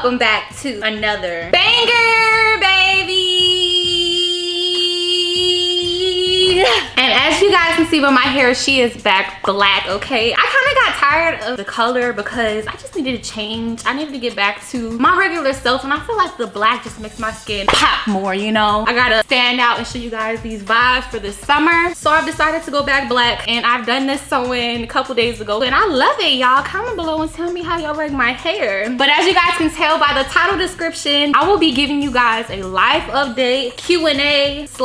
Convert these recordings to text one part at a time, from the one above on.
welcome back to another banger, baby. And as you guys can see by my hair, she is back black, okay? I kind of got tired of the color because I just needed to change. I needed to get back to my regular self, and I feel like the black just makes my skin pop more, you know? I gotta stand out and show you guys these vibes for this summer. So I've decided to go back black, and I've done this sewing a couple days ago, and I love it, y'all. Comment below and tell me how y'all like my hair. But as you guys can tell by the title description, I will be giving you guys a life update, Q&A /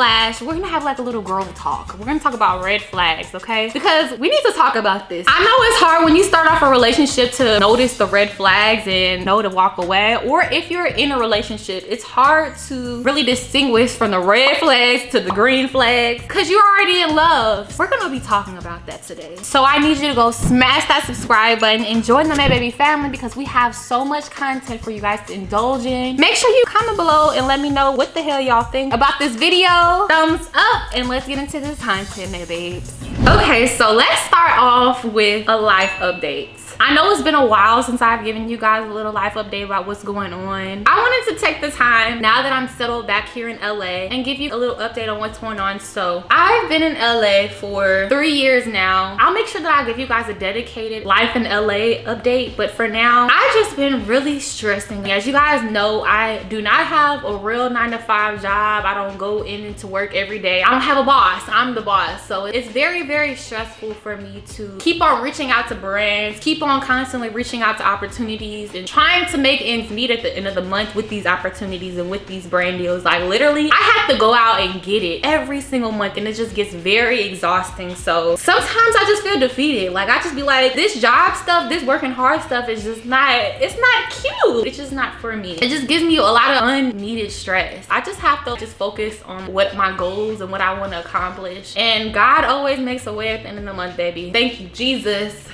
we're gonna have like a little girl talk. We're gonna talk about red flags, okay? Because we need to talk about this. I know it's hard when you start off a relationship to notice the red flags and know to walk away, or if you're in a relationship, it's hard to really distinguish from the red flags to the green flags because you're already in love. We're gonna be talking about that today. So I need you to go smash that subscribe button and join the May Baby family because we have so much content for you guys to indulge in. Make sure you comment below and let me know what the hell y'all think about this video. Thumbs up, and let's get into this content, May Babes. Okay, so let's start off with a life update. I know it's been a while since I've given you guys a little life update about what's going on. I wanted to take the time now that I'm settled back here in LA and give you a little update on what's going on. So I've been in LA for 3 years now. I'll make sure that I give you guys a dedicated life in LA update, but for now, I've just been really stressing. As you guys know, I do not have a real 9-to-5 job. I don't go into work every day. I don't have a boss. I'm the boss. So it's very, very stressful for me to keep on reaching out to brands, keep on constantly reaching out to opportunities and trying to make ends meet at the end of the month with these opportunities and with these brand deals. Like literally, I have to go out and get it every single month, and it just gets very exhausting. So sometimes I just feel defeated. Like I just be like, this job stuff, this working hard stuff is just not, it's not cute. It's just not for me. It just gives me a lot of unneeded stress. I just have to just focus on what my goals and what I want to accomplish. And God always makes a way at the end of the month, baby. Thank you, Jesus.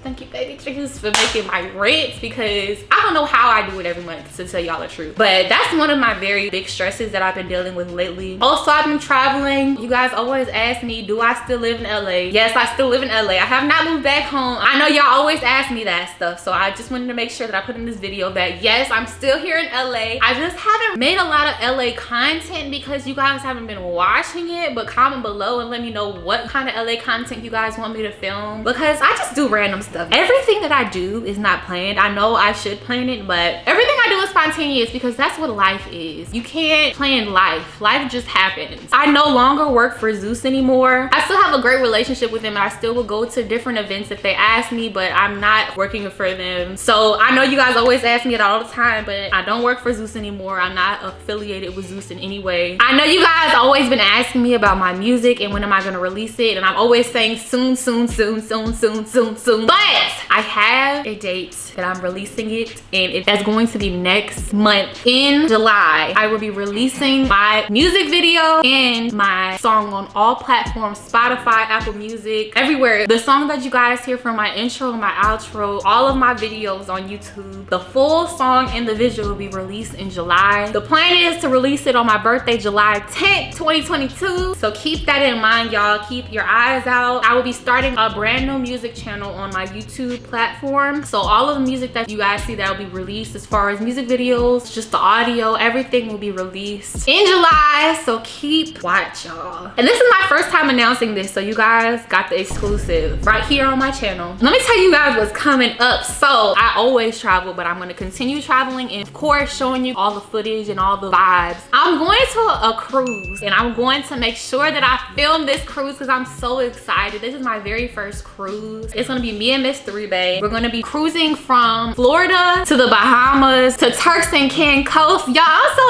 Thank you, baby Jesus, for making my rent, because I don't know how I do it every month, to tell y'all the truth. But that's one of my very big stresses that I've been dealing with lately. Also, I've been traveling. You guys always ask me, do I still live in LA? Yes, I still live in LA. I have not moved back home. I know y'all always ask me that stuff, so I just wanted to make sure that I put in this video that yes, I'm still here in LA. I just haven't made a lot of LA content because you guys haven't been watching it, but comment below and let me know what kind of LA content you guys want me to film, because I just do random stuff. Everything that I do is not planned. I know I should plan it, but everything I do is spontaneous because that's what life is. You can't plan life. Life just happens. I no longer work for Zeus anymore. I still have a great relationship with them, and I still will go to different events if they ask me, but I'm not working for them. So I know you guys always ask me that all the time, but I don't work for Zeus anymore. I'm not affiliated with Zeus in any way. I know you guys always been asking me about my music and when am I gonna release it, and I'm always saying soon, soon, soon, soon, soon, soon, soon. But I have a date that I'm releasing it, and that's going to be next month in July. I will be releasing my music video and my song on all platforms, Spotify, Apple Music, everywhere. The song that you guys hear from my intro and my outro, all of my videos on YouTube, the full song and the visual will be released in July. The plan is to release it on my birthday, July 10th, 2022. So keep that in mind, y'all. Keep your eyes out. I will be starting a brand new music channel on my YouTube platform. So all of the music that you guys see that will be released, as far as music videos, just the audio, everything will be released in July. So keep watch, y'all. And this is my first time announcing this, so you guys got the exclusive right here on my channel. Let me tell you guys what's coming up. So I always travel, but I'm going to continue traveling and of course showing you all the footage and all the vibes. I'm going to a cruise, and I'm going to make sure that I film this cruise because I'm so excited. This is my very first cruise. It's going to be me and Miss 3Bay. We're gonna be cruising from Florida to the Bahamas to Turks and Caicos. Y'all, also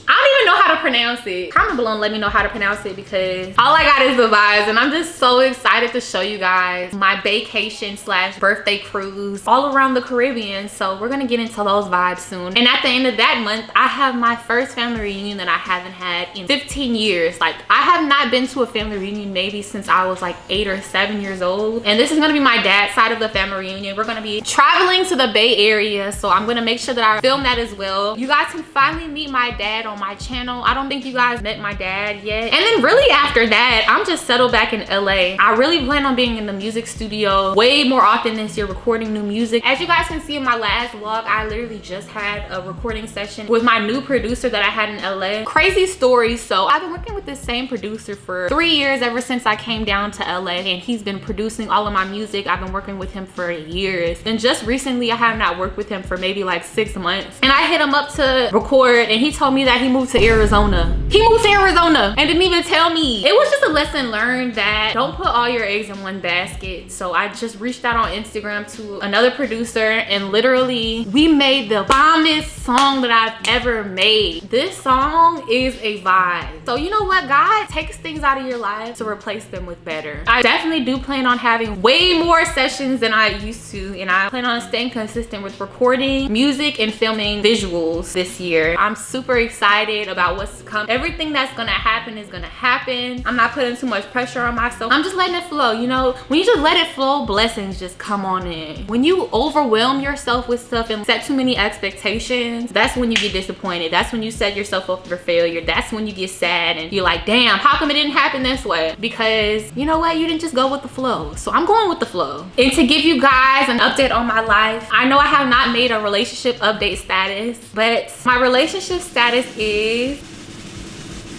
I don't even know how to pronounce it. Comment below and let me know how to pronounce it, because all I got is the vibes, and I'm just so excited to show you guys my vacation / birthday cruise all around the Caribbean. So we're gonna get into those vibes soon. And at the end of that month, I have my first family reunion that I haven't had in 15 years. Like I have not been to a family reunion maybe since I was like 8 or 7 years old. And this is gonna be my dad's side of the family reunion. We're gonna be traveling to the Bay Area, so I'm gonna make sure that I film that as well. You guys can finally meet my dad on on my channel. I don't think you guys met my dad yet. And then really after that, I'm just settled back in LA. I really plan on being in the music studio way more often this year, recording new music. As you guys can see in my last vlog, I literally just had a recording session with my new producer that I had in LA. Crazy story. So I've been working with this same producer for 3 years, ever since I came down to LA, and he's been producing all of my music. I've been working with him for years. And just recently I have not worked with him for maybe like 6 months. And I hit him up to record and he told me that he moved to Arizona. He moved to Arizona and didn't even tell me. It was just a lesson learned that don't put all your eggs in one basket. So I just reached out on Instagram to another producer and literally we made the bombest song that I've ever made. This song is a vibe. So you know what? God takes things out of your life to replace them with better. I definitely do plan on having way more sessions than I used to, and I plan on staying consistent with recording music and filming visuals this year. I'm super excited about what's to come. Everything that's gonna happen is gonna happen. I'm not putting too much pressure on myself. I'm just letting it flow. You know, when you just let it flow, blessings just come on in. When you overwhelm yourself with stuff and set too many expectations, that's when you get disappointed. That's when you set yourself up for failure. That's when you get sad and you're like, damn, how come it didn't happen this way? Because you know what? You didn't just go with the flow. So I'm going with the flow. And to give you guys an update on my life, I know I have not made a relationship update status, but my relationship status is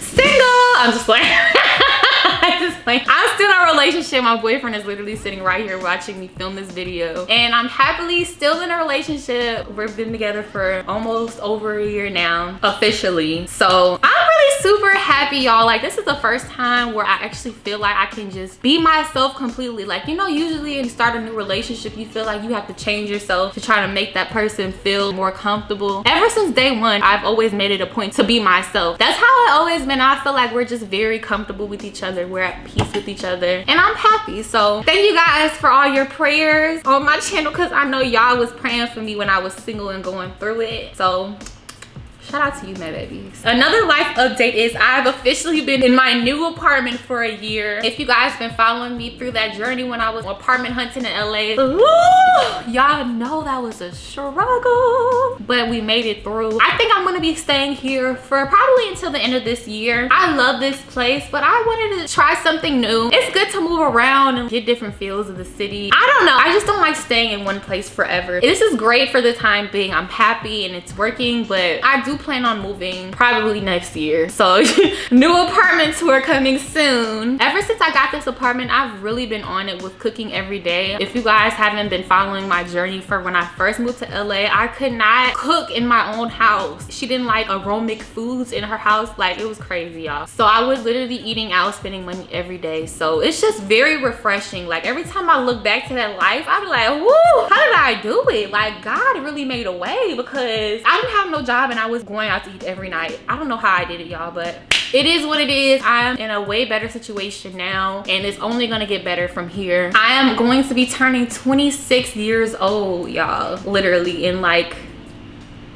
single. I'm just like I'm still in a relationship. My boyfriend is literally sitting right here watching me film this video, and I'm happily still in a relationship. We've been together for almost over a year now, officially. So I'm really super happy, y'all. Like, this is the first time where I actually feel like I can just be myself completely. Like, you know, usually when you start a new relationship, you feel like you have to change yourself to try to make that person feel more comfortable. Ever since day one, I've always made it a point to be myself. That's how I always been. I feel like we're just very comfortable with each other. We're at peace with each other, and I'm happy. So thank you guys for all your prayers on my channel, because I know y'all was praying for me when I was single and going through it. So shout out to you, my babies. Another life update is I've officially been in my new apartment for a year. If you guys been following me through that journey when I was apartment hunting in LA, y'all know that was a struggle, but we made it through. I think I'm gonna be staying here for probably until the end of this year. I love this place, but I wanted to try something new. It's good to move around and get different feels of the city. I don't know, I just don't like staying in one place forever. This is great for the time being. I'm happy and it's working, but I do plan on moving probably next year. So new apartment tour coming soon. Ever since I got this apartment, I've really been on it with cooking every day. If you guys haven't been following my journey for when I first moved to LA, I could not cook in my own house. She didn't like aromatic foods in her house. Like, it was crazy, y'all. So I was literally eating out, spending money every day. So it's just very refreshing. Like, every time I look back to that life, I'm like, woo, how did I do it? Like, God really made a way, because I didn't have no job and I was going out to eat every night. I don't know how I did it, y'all, but it is what it is. I'm in a way better situation now, and it's only gonna get better from here. I am going to be turning 26 years old, y'all, literally in like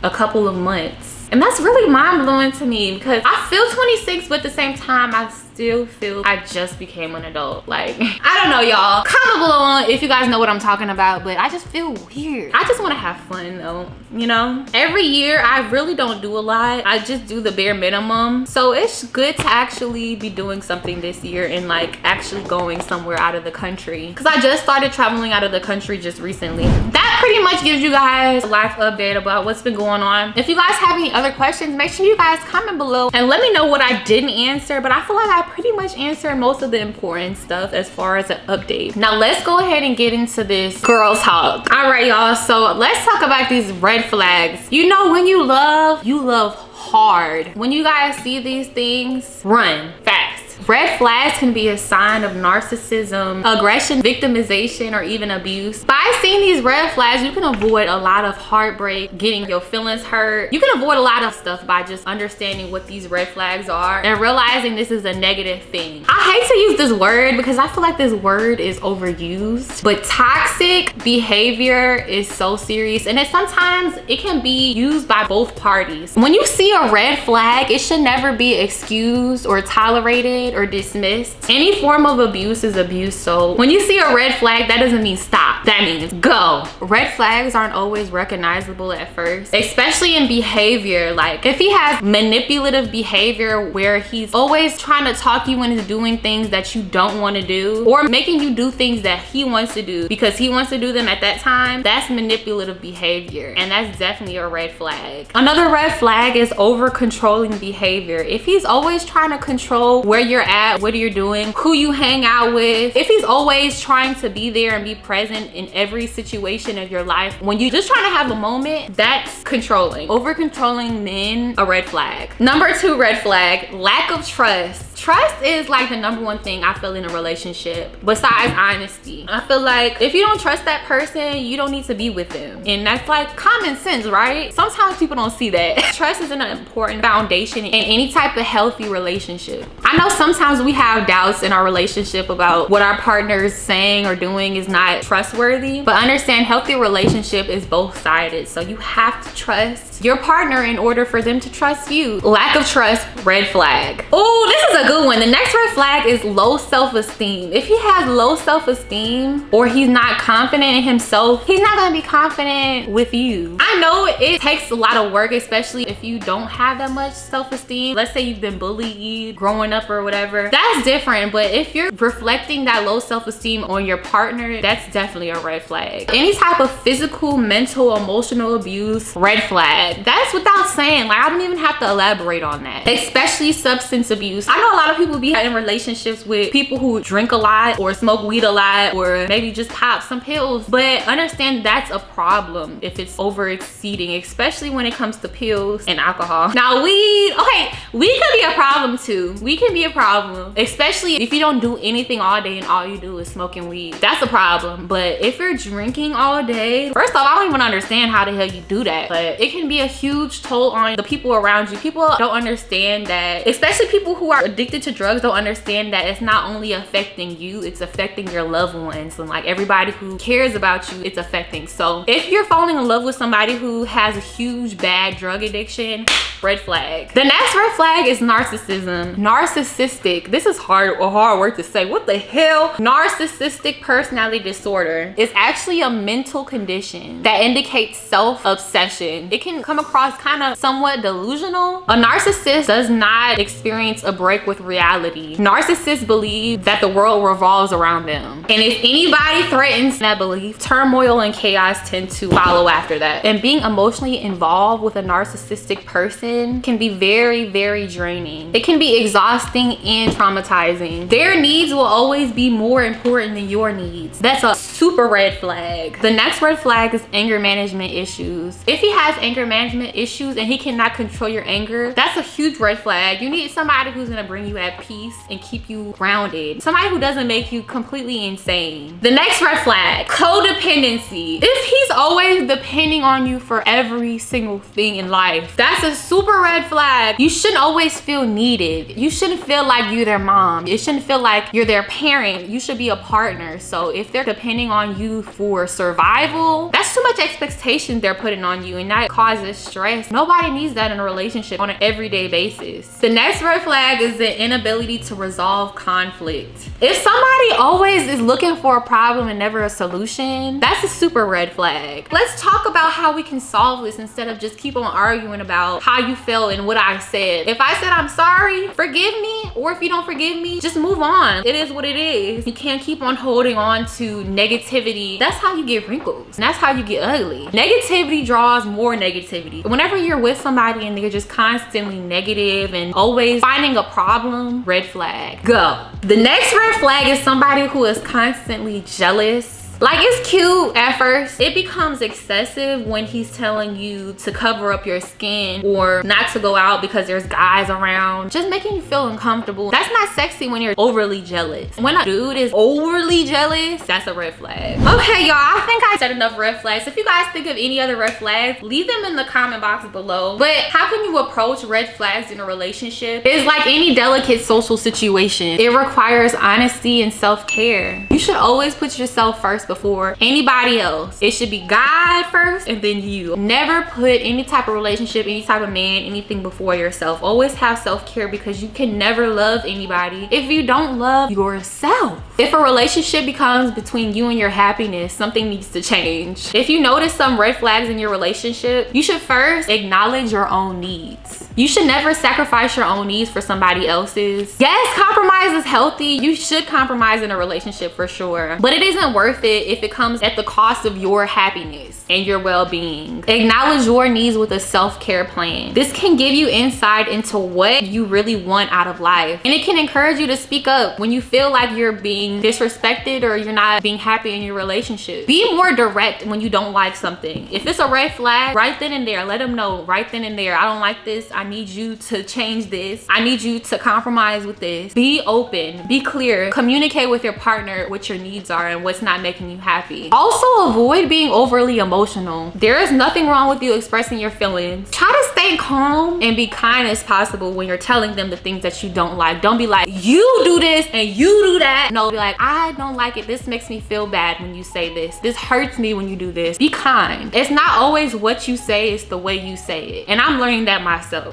a couple of months. And that's really mind-blowing to me, because I feel 26, but at the same time, I still feel I just became an adult. Like, I don't know, y'all. Comment below if you guys know what I'm talking about, but I just feel weird. I just want to have fun though, you know? Every year, I really don't do a lot. I just do the bare minimum. So it's good to actually be doing something this year and like actually going somewhere out of the country, because I just started traveling out of the country just recently. That pretty much gives you guys a life update about what's been going on. If you guys have any other questions, make sure you guys comment below and let me know what I didn't answer, but I feel like I pretty much answered most of the important stuff as far as an update. Now let's go ahead and get into this girl talk. All right, y'all, so let's talk about these red flags. You know, when you love hard. When you guys see these things, run fast. Red flags can be a sign of narcissism, aggression, victimization, or even abuse. By seeing these red flags, you can avoid a lot of heartbreak, getting your feelings hurt. You can avoid a lot of stuff by just understanding what these red flags are and realizing this is a negative thing. I hate to use this word because I feel like this word is overused, but toxic behavior is so serious, and sometimes it can be used by both parties. When you see a red flag, it should never be excused or tolerated. downplayed or dismissed. Any form of abuse is abuse. So when you see a red flag, that doesn't mean stop. That means go. Red flags aren't always recognizable at first, especially in behavior. Like if he has manipulative behavior where he's always trying to talk you into doing things that you don't want to do, or making you do things that he wants to do because he wants to do them at that time, that's manipulative behavior, and that's definitely a red flag. Another red flag is over controlling behavior. If he's always trying to control where you're at, what you're doing, who you hang out with, if he's always trying to be there and be present in every situation of your life when you're just trying to have a moment, that's controlling. Over controlling men, a red flag. Number 2 red flag, lack of trust. Trust is like the number one thing I feel in a relationship besides honesty. I feel like if you don't trust that person, you don't need to be with them. And that's like common sense, right? Sometimes people don't see that. Trust is an important foundation in any type of healthy relationship. I know sometimes we have doubts in our relationship about what our partner is saying or doing is not trustworthy, but understand healthy relationship is both sided. So you have to trust your partner in order for them to trust you. Lack of trust, red flag. Oh, this is a good one. The next red flag is low self-esteem. If he has low self-esteem or he's not confident in himself, he's not gonna be confident with you. I know it takes a lot of work, especially if you don't have that much self-esteem. Let's say you've been bullied growing up or whatever. That's different, but if you're reflecting that low self-esteem on your partner, that's definitely a red flag. Any type of physical, mental, emotional abuse, red flag. That's without saying. Like, I don't even have to elaborate on that. Especially substance abuse. I know a lot of people be in relationships with people who drink a lot or smoke weed a lot or maybe just pop some pills, but understand that's a problem if it's over exceeding, especially when it comes to pills and alcohol. Now weed, okay, weed can be a problem too. Weed can be a problem, especially if you don't do anything all day and all you do is smoking weed. That's a problem. But if you're drinking all day, first off, I don't even understand how the hell you do that, but it can be a huge toll on the people around you. People don't understand that, especially people who are addicted to drugs don't understand that it's not only affecting you, it's affecting your loved ones and like everybody who cares about you, it's affecting. So if you're falling in love with somebody who has a huge bad drug addiction, red flag. The next red flag is narcissism. Narcissistic, this is a hard word to say. What the hell? Narcissistic personality disorder is actually a mental condition that indicates self-obsession. It can come across kind of somewhat delusional. A narcissist does not experience a break with reality. Narcissists believe that the world revolves around them. And if anybody threatens that belief, turmoil and chaos tend to follow after that. And being emotionally involved with a narcissistic person can be very, very draining. It can be exhausting and traumatizing. Their needs will always be more important than your needs. That's a super red flag. The next red flag is anger management issues. If he has anger management issues and he cannot control your anger, that's a huge red flag. You need somebody who's gonna bring you at peace and keep you grounded. Somebody who doesn't make you completely insane. The next red flag, codependency. If he's always depending on you for every single thing in life, that's a super red flag. You shouldn't always feel needed. You shouldn't feel like you're their mom. You shouldn't feel like you're their parent. You should be a partner. So if they're depending on you for survival, that's too much expectation they're putting on you, and that causes stress. Nobody needs that in a relationship on an everyday basis. The next red flag is the inability to resolve conflict. If somebody always is looking for a problem and never a solution, that's a super red flag. Let's talk about how we can solve this instead of just keep on arguing about how you felt and what I said. If I said I'm sorry, forgive me, or if you don't forgive me, just move on. It is what it is. You can't keep on holding on to negativity. That's how you get wrinkles. And that's how you get ugly. Negativity draws more negativity. Whenever you're with somebody and they're just constantly negative and always finding a problem, red flag. Go. The next red flag is somebody who is constantly jealous. Like, it's cute at first. It becomes excessive when he's telling you to cover up your skin or not to go out because there's guys around, just making you feel uncomfortable. That's not sexy when you're overly jealous. When a dude is overly jealous, that's a red flag. Okay, y'all, I think I said enough red flags. If you guys think of any other red flags, leave them in the comment box below. But how can you approach red flags in a relationship? It's like any delicate social situation. It requires honesty and self-care. You should always put yourself first before anybody else. It should be God first and then you. Never put any type of relationship, any type of man, anything before yourself. Always have self-care, because you can never love anybody if you don't love yourself. If a relationship becomes between you and your happiness, something needs to change. If you notice some red flags in your relationship, you should first acknowledge your own needs. You should never sacrifice your own needs for somebody else's. Yes, compromise is healthy. You should compromise in a relationship for sure, but it isn't worth it if it comes at the cost of your happiness and your well-being. Acknowledge your needs with a self-care plan. This can give you insight into what you really want out of life, and it can encourage you to speak up when you feel like you're being disrespected or you're not being happy in your relationship. Be more direct when you don't like something. If it's a red flag, right then and there, let them know right then and there, I don't like this. I need you to change this. I need you to compromise with this. Be open, be clear, communicate with your partner what your needs are and what's not making you happy. Also, avoid being overly emotional. There is nothing wrong with you expressing your feelings. Try to stay calm and be kind as possible when you're telling them the things that you don't like. Don't be like, you do this and you do that. No, be like, I don't like it. This makes me feel bad when you say this. This hurts me when you do this. Be kind. It's not always what you say, it's the way you say it. And I'm learning that myself.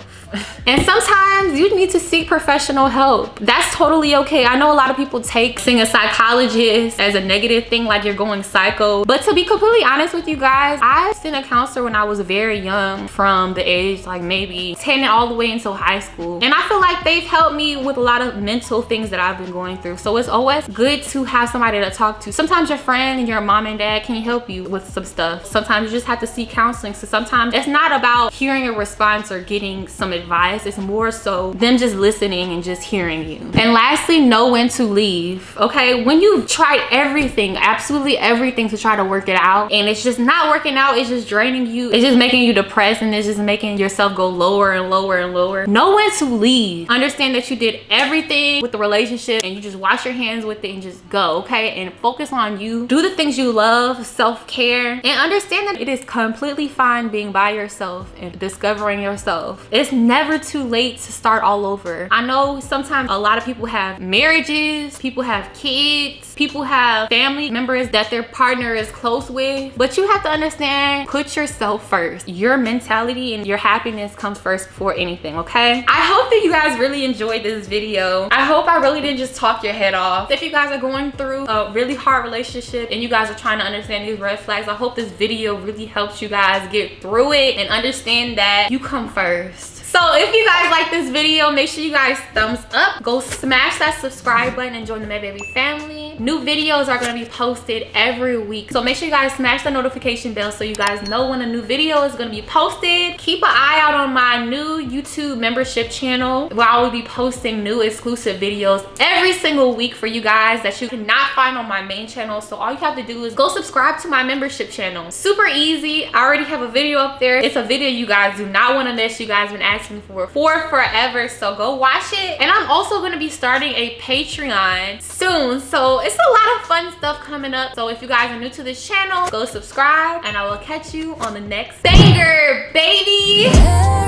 And sometimes you need to seek professional help. That's totally okay. I know a lot of people take seeing a psychologist as a negative thing, like you're going psycho. But to be completely honest with you guys, I seen a counselor when I was very young, from the age like maybe 10 and all the way until high school. And I feel like they've helped me with a lot of mental things that I've been going through. So it's always good to have somebody to talk to. Sometimes your friend and your mom and dad can help you with some stuff. Sometimes you just have to seek counseling. So sometimes it's not about hearing a response or getting some advice. It's more so them just listening and just hearing you. And lastly, know when to leave. Okay, when you've tried everything, absolutely everything, to try to work it out and it's just not working out, it's just draining you, it's just making you depressed, and it's just making yourself go lower and lower and lower. Know when to leave. Understand that you did everything with the relationship and you just wash your hands with it and just go, okay? And focus on you. Do the things you love, self-care, and understand that it is completely fine being by yourself and discovering yourself. It's never too late to start all over. I know sometimes a lot of people have marriages, people have kids, people have family members that their partner is close with, but you have to understand, put yourself first. Your mentality and your happiness comes first before anything, okay? I hope that you guys really enjoyed this video. I hope I really didn't just talk your head off. If you guys are going through a really hard relationship and you guys are trying to understand these red flags, I hope this video really helps you guys get through it and understand that you come first. So if you guys like this video, make sure you guys thumbs up. Go smash that subscribe button and join the Mad Baby family. New videos are going to be posted every week. So make sure you guys smash the notification bell so you guys know when a new video is going to be posted. Keep an eye out on my new YouTube membership channel, where I will be posting new exclusive videos every single week for you guys that you cannot find on my main channel. So all you have to do is go subscribe to my membership channel. Super easy. I already have a video up there. It's a video you guys do not want to miss. You guys been asking for forever, so go watch it. And I'm also going to be starting a Patreon soon, so it's a lot of fun stuff coming up. So if you guys are new to this channel, go subscribe and I will catch you on the next banger, baby.